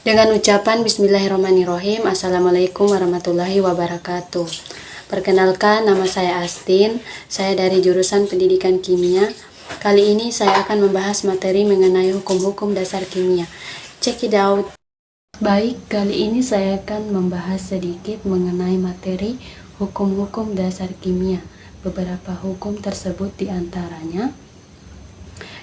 Dengan ucapan Bismillahirrahmanirrahim. Assalamualaikum warahmatullahi wabarakatuh. Perkenalkan, nama saya Astin. Saya dari jurusan Pendidikan Kimia. Kali ini saya akan membahas materi mengenai hukum-hukum dasar kimia. Check it out. Baik, kali ini saya akan membahas sedikit mengenai materi hukum-hukum dasar kimia. Beberapa hukum tersebut diantaranya: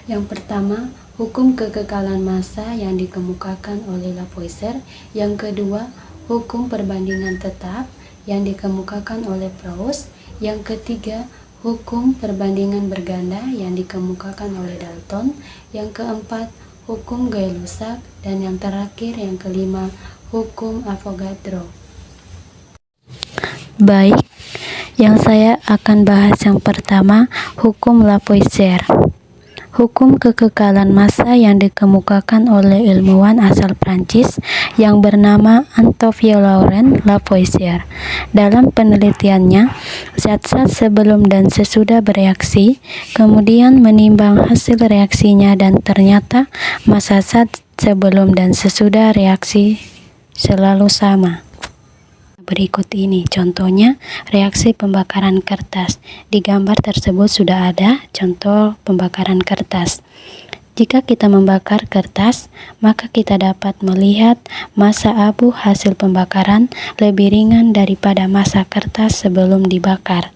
yang pertama, hukum kekekalan massa yang dikemukakan oleh Lavoisier. Yang kedua, hukum perbandingan tetap yang dikemukakan oleh Proust. Yang ketiga, hukum perbandingan berganda yang dikemukakan oleh Dalton. Yang keempat, hukum Gay-Lussac. Dan yang terakhir, yang kelima, hukum Avogadro. Baik, yang saya akan bahas yang pertama, hukum Lavoisier. Hukum kekekalan massa yang dikemukakan oleh ilmuwan asal Prancis yang bernama Antoine-Laurent Lavoisier. Dalam penelitiannya, zat-zat sebelum dan sesudah bereaksi, kemudian menimbang hasil reaksinya, dan ternyata massa zat sebelum dan sesudah reaksi selalu sama. Berikut ini contohnya reaksi pembakaran kertas. Di gambar tersebut sudah ada contoh pembakaran kertas. Jika kita membakar kertas, maka kita dapat melihat massa abu hasil pembakaran lebih ringan daripada massa kertas sebelum dibakar.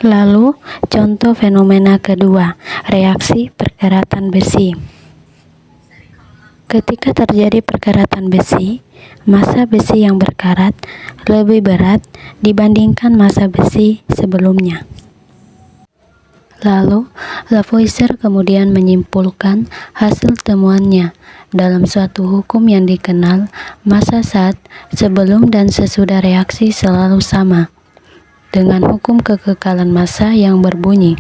Lalu, contoh fenomena kedua, reaksi perkeratan besi. Ketika terjadi perkeratan besi, massa besi yang berkarat lebih berat dibandingkan massa besi sebelumnya. Lalu, Lavoisier kemudian menyimpulkan hasil temuannya dalam suatu hukum yang dikenal massa zat sebelum dan sesudah reaksi selalu sama, dengan hukum kekekalan massa yang berbunyi,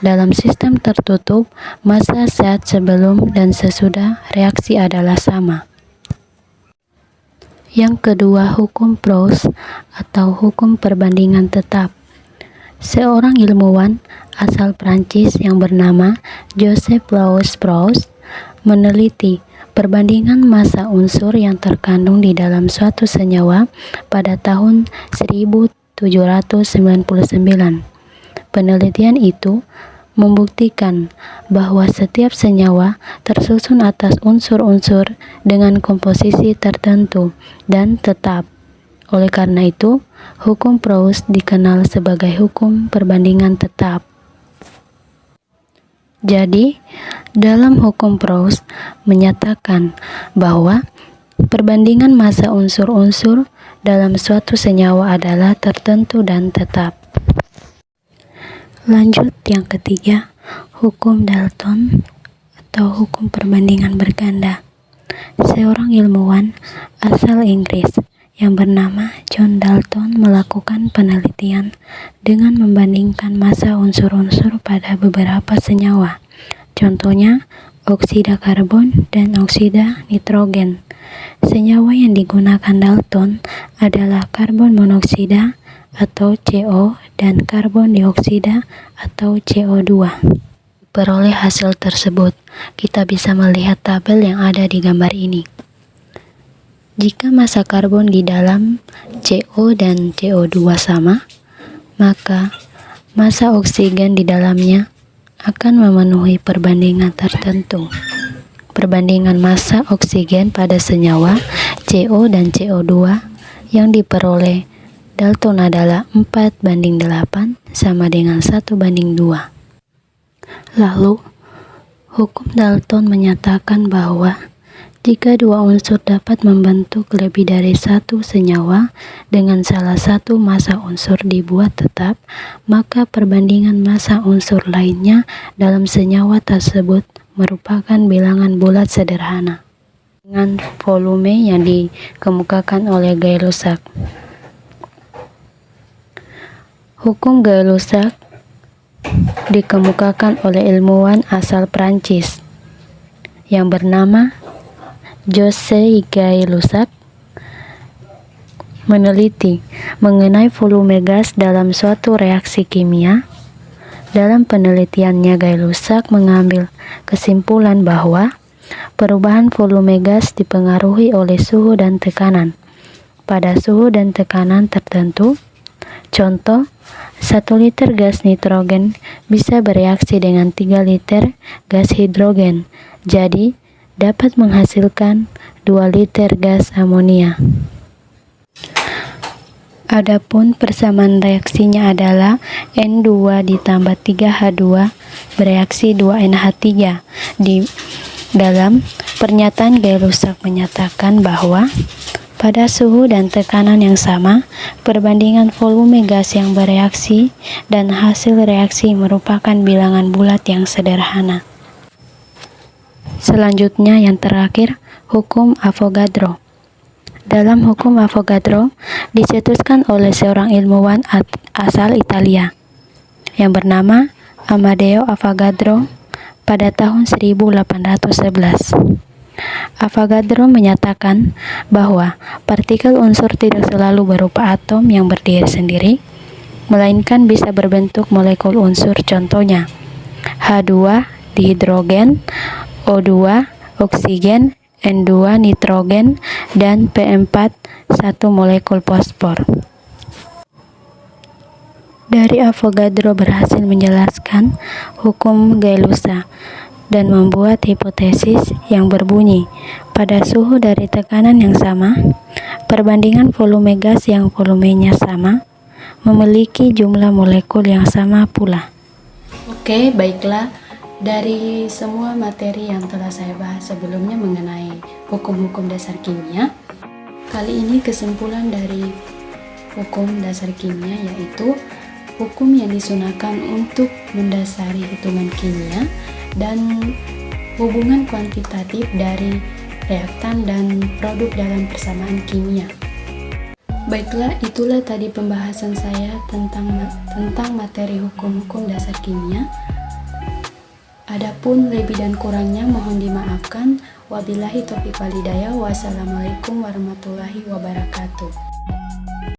dalam sistem tertutup, massa zat sebelum dan sesudah reaksi adalah sama. Yang kedua, hukum Proust atau hukum perbandingan tetap. Seorang ilmuwan asal Prancis yang bernama Joseph-Louis Proust meneliti perbandingan massa unsur yang terkandung di dalam suatu senyawa pada tahun 1799. Penelitian itu membuktikan bahwa setiap senyawa tersusun atas unsur-unsur dengan komposisi tertentu dan tetap. Oleh karena itu, hukum Proust dikenal sebagai hukum perbandingan tetap. Jadi, dalam hukum Proust menyatakan bahwa perbandingan massa unsur-unsur dalam suatu senyawa adalah tertentu dan tetap. Lanjut, yang ketiga, hukum Dalton atau hukum perbandingan berganda. Seorang ilmuwan asal Inggris yang bernama John Dalton melakukan penelitian dengan membandingkan massa unsur-unsur pada beberapa senyawa. Contohnya, oksida karbon dan oksida nitrogen. Senyawa yang digunakan Dalton adalah karbon monoksida atau CO dan karbon dioksida atau CO2. Peroleh hasil tersebut, kita bisa melihat tabel yang ada di gambar ini. Jika massa karbon di dalam CO dan CO2 sama, maka massa oksigen di dalamnya akan memenuhi perbandingan tertentu. Perbandingan massa oksigen pada senyawa CO dan CO2 yang diperoleh Dalton adalah 4:8 sama dengan 1:2. Lalu, hukum Dalton menyatakan bahwa jika dua unsur dapat membentuk lebih dari satu senyawa dengan salah satu massa unsur dibuat tetap, maka perbandingan massa unsur lainnya dalam senyawa tersebut merupakan bilangan bulat sederhana dengan volume yang dikemukakan oleh Gay-Lussac. Hukum Gay-Lussac dikemukakan oleh ilmuwan asal Prancis yang bernama Joseph Gay-Lussac meneliti mengenai volume gas dalam suatu reaksi kimia. Dalam penelitiannya, Gay-Lussac mengambil kesimpulan bahwa Perubahan volume gas dipengaruhi oleh suhu dan tekanan. Pada suhu dan tekanan tertentu, contoh, 1 liter gas nitrogen bisa bereaksi dengan 3 liter gas hidrogen, jadi dapat menghasilkan 2 liter gas amonia. Adapun persamaan reaksinya adalah N2 ditambah 3H2 bereaksi 2NH3. Di dalam pernyataan Gay-Lussac menyatakan bahwa pada suhu dan tekanan yang sama, perbandingan volume gas yang bereaksi dan hasil reaksi merupakan bilangan bulat yang sederhana. Selanjutnya yang terakhir, hukum Avogadro. Dalam hukum Avogadro dicetuskan oleh seorang ilmuwan asal Italia yang bernama Amedeo Avogadro pada tahun 1811. Avogadro menyatakan bahwa partikel unsur tidak selalu berupa atom yang berdiri sendiri, melainkan bisa berbentuk molekul unsur, contohnya H2 dihidrogen, O2 oksigen, N2 nitrogen, dan P4 satu molekul fosfor. Dari Avogadro berhasil menjelaskan hukum Gay-Lussac dan membuat hipotesis yang berbunyi, pada suhu dari tekanan yang sama, perbandingan volume gas yang volumenya sama memiliki jumlah molekul yang sama pula. Oke, baiklah. Dari semua materi yang telah saya bahas sebelumnya mengenai hukum-hukum dasar kimia, kali ini kesimpulan dari hukum dasar kimia yaitu hukum yang disunahkan untuk mendasari hitungan kimia dan hubungan kuantitatif dari reaktan dan produk dalam persamaan kimia. Baiklah, itulah tadi pembahasan saya tentang materi hukum-hukum dasar kimia. Adapun lebih dan kurangnya mohon dimaafkan. Wabillahi taufiq wal hidayah. Wassalamualaikum warahmatullahi wabarakatuh.